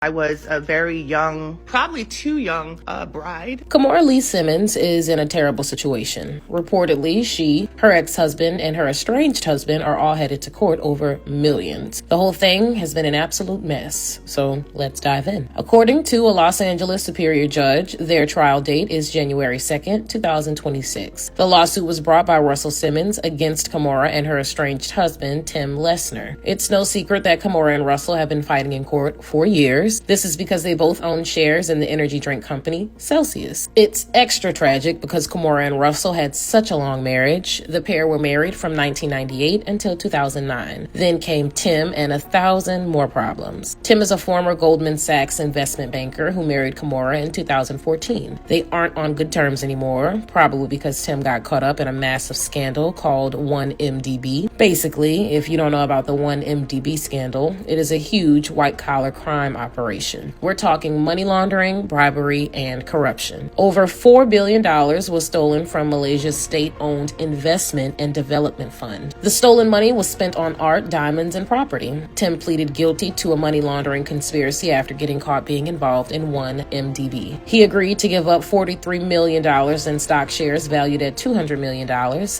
I was a very young, probably too young, bride. Kimora Lee Simmons is in a terrible situation. Reportedly, she, her ex-husband, and her estranged husband are all headed to court over millions. The whole thing has been an absolute mess. So let's dive in. According to a Los Angeles superior judge, their trial date is January 2nd, 2026. The lawsuit was brought by Russell Simmons against Kimora and her estranged husband, Tim Lesner. It's no secret that Kimora and Russell have been fighting in court for years. This is because they both own shares in the energy drink company Celsius. It's extra tragic because Kimora and Russell had such a long marriage. The pair were married from 1998 until 2009. Then came Tim and 1,000 more problems. Tim is a former Goldman Sachs investment banker who married Kimora in 2014. They aren't on good terms anymore, probably because Tim got caught up in a massive scandal called 1MDB. Basically, if you don't know about the 1MDB scandal, it is a huge white-collar crime operation. We're talking money laundering, bribery, and corruption. Over $4 billion was stolen from Malaysia's state-owned investment and development fund. The stolen money was spent on art, diamonds, and property. Tim pleaded guilty to a money laundering conspiracy after getting caught being involved in 1MDB. He agreed to give up $43 million in stock shares valued at $200 million,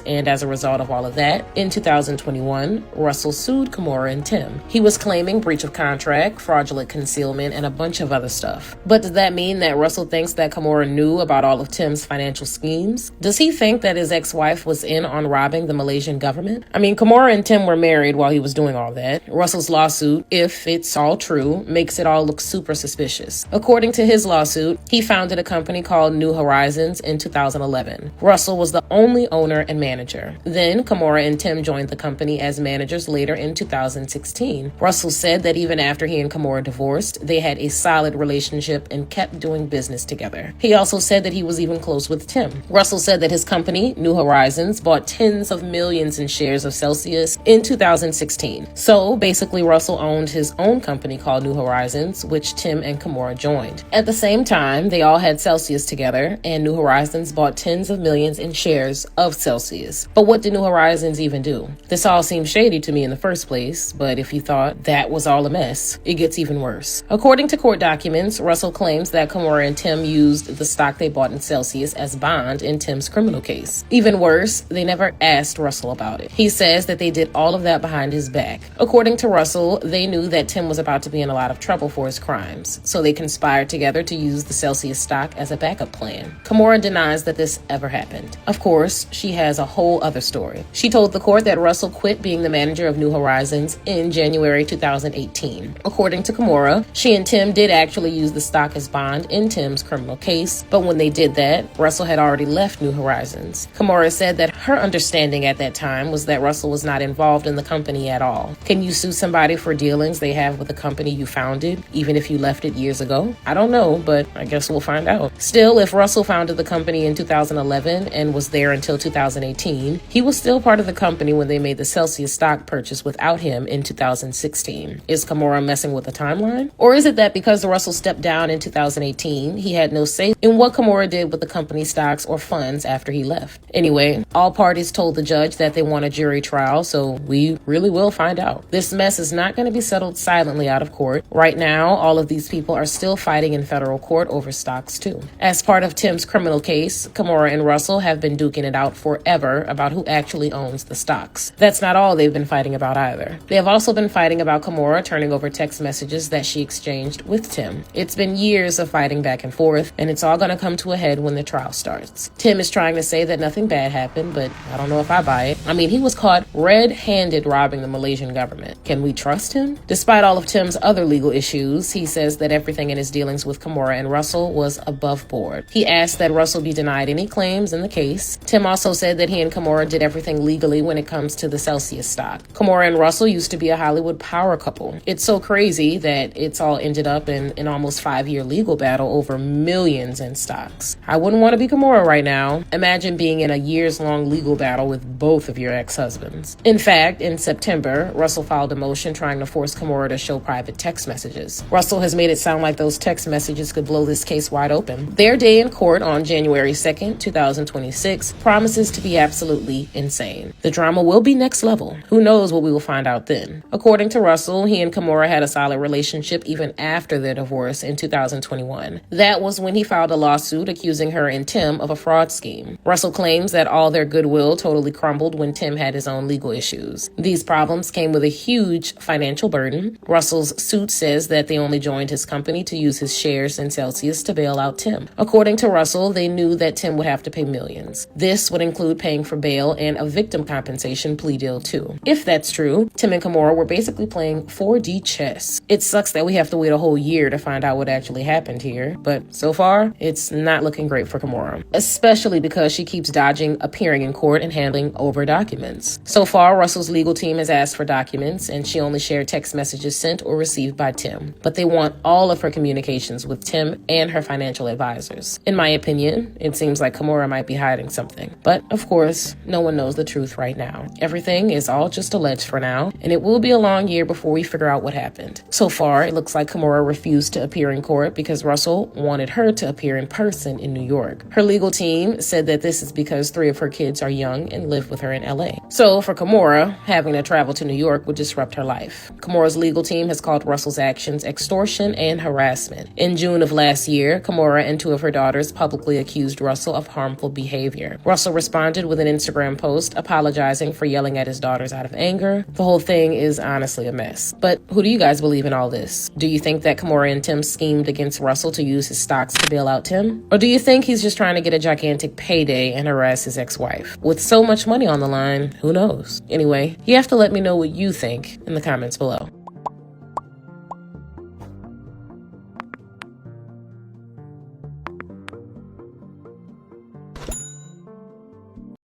and as a result of all of that, in 2021, Russell sued Kimora and Tim. He was claiming breach of contract, fraudulent concealment, and a bunch of other stuff. But does that mean that Russell thinks that Kimora knew about all of Tim's financial schemes? Does he think that his ex-wife was in on robbing the Malaysian government? I mean, Kimora and Tim were married while he was doing all that. Russell's lawsuit, if it's all true, makes it all look super suspicious. According to his lawsuit, he founded a company called New Horizons in 2011. Russell was the only owner and manager. Then Kimora and Tim joined the company as managers later in 2016. Russell said that even after he and Kimora divorced, they had a solid relationship and kept doing business together. He also said that he was even close with Tim. Russell said that his company, New Horizons, bought tens of millions in shares of Celsius in 2016. So basically, Russell owned his own company called New Horizons, which Tim and Kimora joined. At the same time, they all had Celsius together, and New Horizons bought tens of millions in shares of Celsius. But what did New Horizons even do? This all seemed shady to me in the first place, but if you thought that was all a mess, it gets even worse. According to court documents, Russell claims that Kimora and Tim used the stock they bought in Celsius as bond in Tim's criminal case. Even worse, they never asked Russell about it. He says that they did all of that behind his back. According to Russell, they knew that Tim was about to be in a lot of trouble for his crimes, so they conspired together to use the Celsius stock as a backup plan. Kimora denies that this ever happened. Of course, she has a whole other story. She told the court that Russell quit being the manager of New Horizons in January 2018. According to Kimora, she and Tim did actually use the stock as bond in Tim's criminal case, but when they did that, Russell had already left New Horizons. Kimora said that her understanding at that time was that Russell was not involved in the company at all. Can you sue somebody for dealings they have with the company you founded, even if you left it years ago? I don't know, but I guess we'll find out. Still, if Russell founded the company in 2011 and was there until 2018, he was still part of the company when they made the Celsius stock purchase without him in 2016. Is Kimora messing with the timeline? Or is it that because Russell stepped down in 2018, he had no say in what Kimora did with the company stocks or funds after he left? Anyway, all parties told the judge that they want a jury trial, so we really will find out. This mess is not going to be settled silently out of court. Right now, all of these people are still fighting in federal court over stocks too. As part of Tim's criminal case, Kimora and Russell have been duking it out forever about who actually owns the stocks. That's not all they've been fighting about either. They have also been fighting about Kimora turning over text messages that she exchanged with Tim. It's been years of fighting back and forth, and it's all going to come to a head when the trial starts. Tim is trying to say that nothing bad happened, but I don't know if I buy it. I mean, he was caught red-handed robbing the Malaysian government. Can we trust him? Despite all of Tim's other legal issues, he says that everything in his dealings with Kimora and Russell was above board. He asked that Russell be denied any claims in the case. Tim also said that he and Kimora did everything legally when it comes to the Celsius stock. Kimora and Russell used to be a Hollywood power couple. It's so crazy that it's all ended up in an almost 5-year legal battle over millions in stocks. I wouldn't want to be Kimora right now. Imagine being in a years-long legal battle with both of your ex-husbands. In fact, in September, Russell filed a motion trying to force Kimora to show private text messages. Russell has made it sound like those text messages could blow this case wide open. Their day in court on January 2nd, 2026 promises to be absolutely insane. The drama will be be next level. Who knows what we will find out then. According to Russell, he and Kimora had a solid relationship even after their divorce in 2021. That was when he filed a lawsuit accusing her and Tim of a fraud scheme. Russell claims that all their goodwill totally crumbled when Tim had his own legal issues. These problems came with a huge financial burden. Russell's suit says that they only joined his company to use his shares in Celsius to bail out Tim. According to Russell, they knew that Tim would have to pay millions. This would include paying for bail and a victim compensation plea deal too. If that's true, Tim and Kimora were basically playing 4D chess. It sucks that we have to wait a whole year to find out what actually happened here, but so far, it's not looking great for Kimora, especially because she keeps dodging appearing in court and handing over documents. So far, Russell's legal team has asked for documents, and she only shared text messages sent or received by Tim. But they want all of her communications with Tim and her financial advisors. In my opinion, it seems like Kimora might be hiding something. But, of course, no one knows the truth right now. Everything is all just alleged for now, and it will be a long year before we figure out what happened. So far, it looks like Kimora refused to appear in court because Russell wanted her to appear in person in New York. Her legal team said that this is because 3 of her kids are young and live with her in LA. So for Kimora, having to travel to New York would disrupt her life. Kimora's legal team has called Russell's actions extortion and harassment. In June of last year, Kimora and 2 of her daughters publicly accused Russell of harmful behavior. Russell responded with an Instagram post apologizing for yelling at his daughters out of anger. The whole thing is honestly a mess. But who do you guys believe in all this? Do you think that Kimora and Tim schemed against Russell to use his stocks to bail out Tim? Or do you think he's just trying to get a gigantic payday and harass his ex-wife? With so much money on the line, who knows? Anyway, you have to let me know what you think in the comments below.